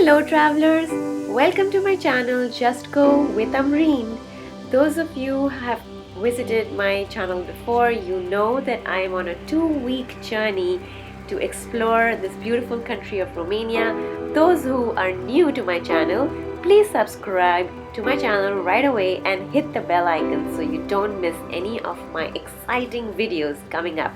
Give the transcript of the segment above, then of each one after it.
Hello travelers, welcome to my channel Just Go with Amreen. Those of you who have visited my channel before, you know that I am on a 2-week journey to explore this beautiful country of Romania. Those who are new to my channel, please subscribe to my channel right away and hit the bell icon so you don't miss any of my exciting videos coming up.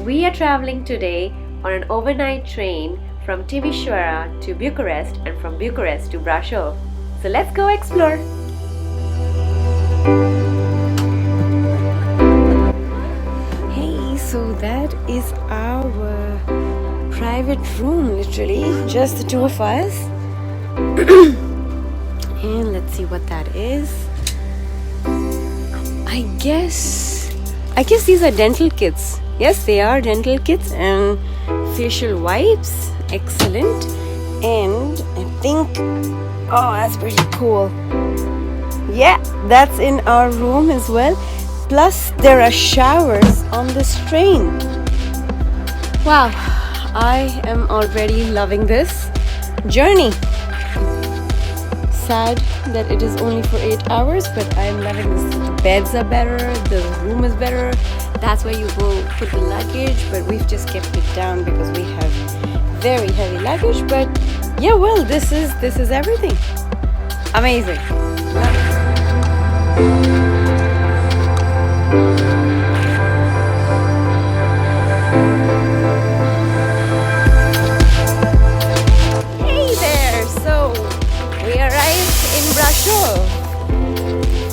We are traveling today on an overnight train from Timisoara to Bucharest and from Bucharest to Brasov. So let's go explore! Hey, so that is our private room, literally, just the two of us. And let's see what that is. I guess these are dental kits. Yes, they are dental kits and facial wipes. Excellent. And I think, oh, that's pretty cool. Yeah, that's in our room as well. Plus there are showers on this train. Wow, I am already loving this journey. Sad that it is only for 8 hours, but I am loving this. The beds are better, the room is better. That's where you go put the luggage, but we've just kept it down because we have very heavy luggage. But yeah, well, this is everything. Amazing. Hey there, so we arrived in Brasov.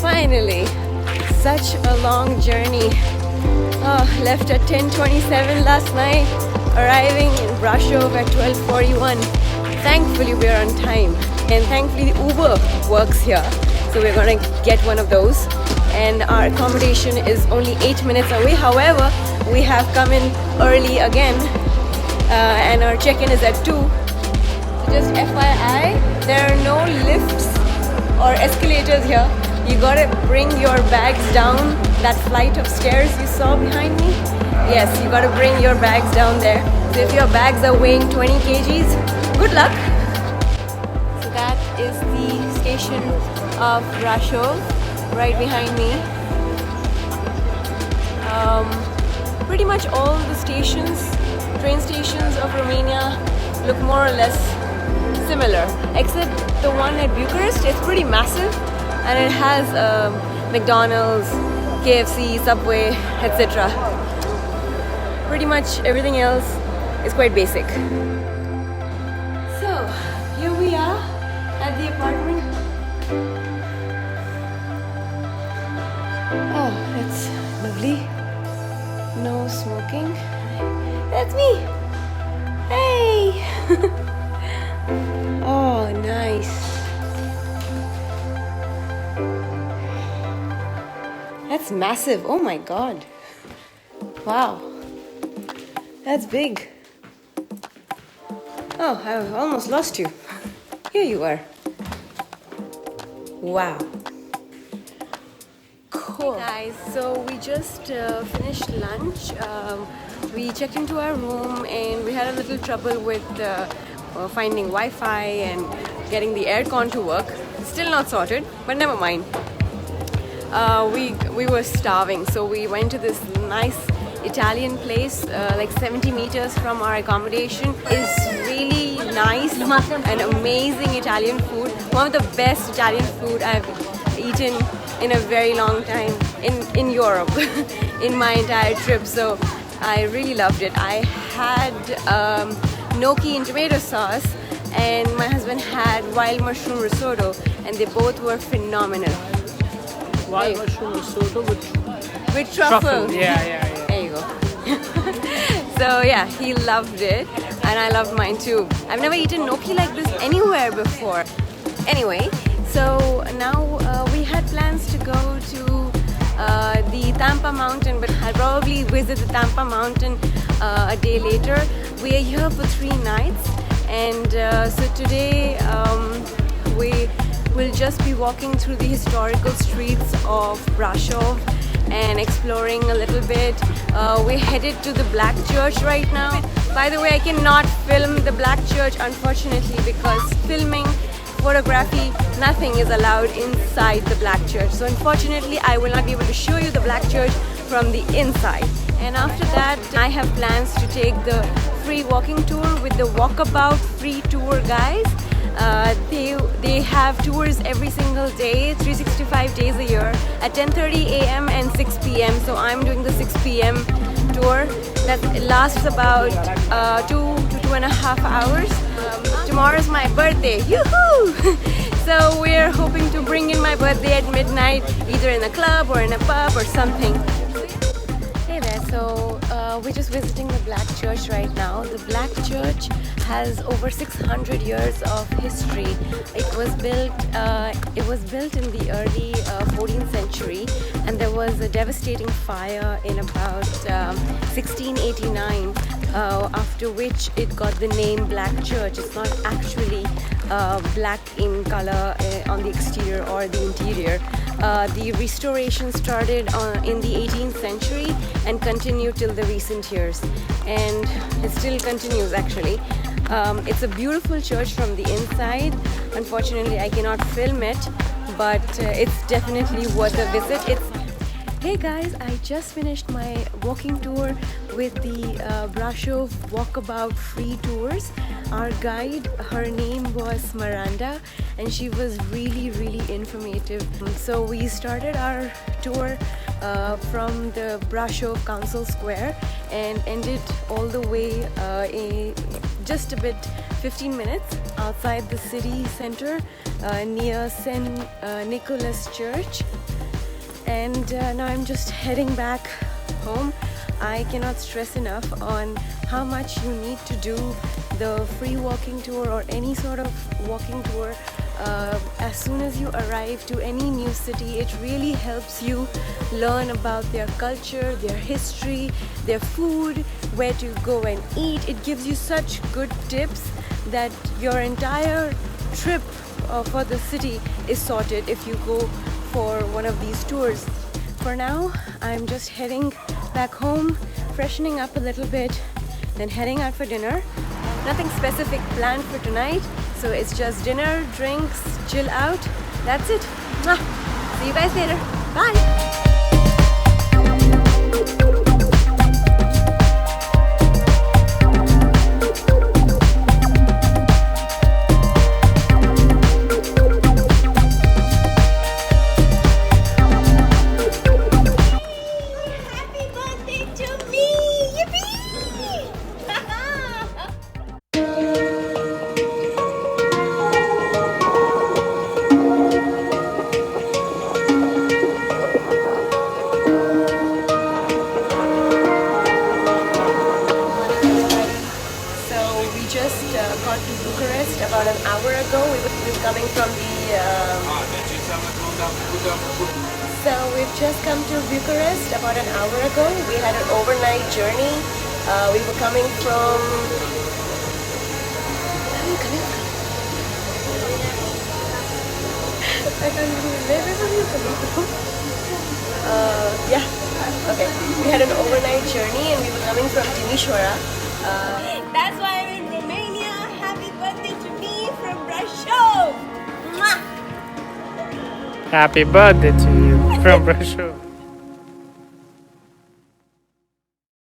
Finally, such a long journey. Oh, left at 10:27 last night, arriving in Brasov at 12:41. Thankfully we are on time, and thankfully Uber works here, so we're gonna get one of those. And our accommodation is only 8 minutes away. However, we have come in early again, and our check-in is at 2. So just FYI, there are no lifts or escalators here. You gotta bring your bags down that flight of stairs you saw behind me. Yes, you gotta bring your bags down there. So if your bags are weighing 20 kgs, good luck. So that is the station of Brasov, right behind me. Pretty much all the train stations of Romania look more or less similar, except the one at Bucharest. It's pretty massive, and it has McDonald's, KFC, Subway, etc. Pretty much everything else is quite basic. So here we are at the apartment. Oh, that's lovely. No smoking. That's me. Hey. Oh, nice. That's massive. Oh my god. Wow. That's big. Oh, I almost lost you. Here you are. Wow. Cool. Hey guys, so we just finished lunch. We checked into our room and we had a little trouble with finding Wi-Fi and getting the aircon to work. Still not sorted, but never mind. We were starving, so we went to this nice Italian place like 70 meters from our accommodation. It's really nice and amazing Italian food. One of the best Italian food I've eaten in a very long time in Europe in my entire trip, so I really loved it. I had gnocchi in tomato sauce, and my husband had wild mushroom risotto, and they both were phenomenal. Wild mushroom risotto with truffle. Yeah. There you go. So yeah, he loved it, and I loved mine too. I've never eaten gnocchi like this anywhere before. Anyway, so now we had plans to go to the Tampa mountain, but I'll probably visit the Tampa mountain a day later. We are here for 3 nights, and so today we will just be walking through the historical streets of Brasov and exploring a little bit. We're headed to the Black Church right now. By the way, I cannot film the Black Church unfortunately because filming, photography, nothing is allowed inside the Black Church. So unfortunately, I will not be able to show you the Black Church from the inside. And after that, I have plans to take the free walking tour with the Walkabout free tour guys. They have tours every single day, 365 days a year at 10:30 a.m. and 6 p.m. So I'm doing the 6 p.m. tour that lasts about 2 to 2.5 hours. Tomorrow is my birthday, yoo-hoo! So we're hoping to bring in my birthday at midnight, either in a club or in a pub or something. Hey there, so we're just visiting the Black Church right now. The Black Church has over 600 years of history. It was built in the early 14th century, and there was a devastating fire in about 1689, after which it got the name Black Church. It's not actually black in color on the exterior or the interior. The restoration started in the 18th century and continued till the recent years, and it still continues actually. It's a beautiful church from the inside. Unfortunately, I cannot film it, but it's definitely worth a visit. Hey guys, I just finished my walking tour with the Brasov Walkabout free tours. Our guide, her name was Miranda, and she was really informative. So we started our tour from the Brasov Council Square and ended all the way just a bit 15 minutes outside the city center near St. Nicholas Church. And now I'm just heading back home. I cannot stress enough on how much you need to do the free walking tour or any sort of walking tour. As soon as you arrive to any new city, it really helps you learn about their culture, their history, their food, where to go and eat. It gives you such good tips that your entire trip for the city is sorted if you go for one of these tours. For now, I'm just heading back home, freshening up a little bit, then heading out for dinner. Nothing specific planned for tonight, so it's just dinner, drinks, chill out. That's it. Mwah. See you guys later. Bye. Got to Bucharest about an hour ago. We were coming from the so we've just come to Bucharest about an hour ago. We had an overnight journey. We were coming from I can't remember. Yeah, okay. We had an overnight journey and we were coming from Timisoara. That's why I'm in Romania. Happy birthday to me from Brasov. Happy birthday to you from Brasov.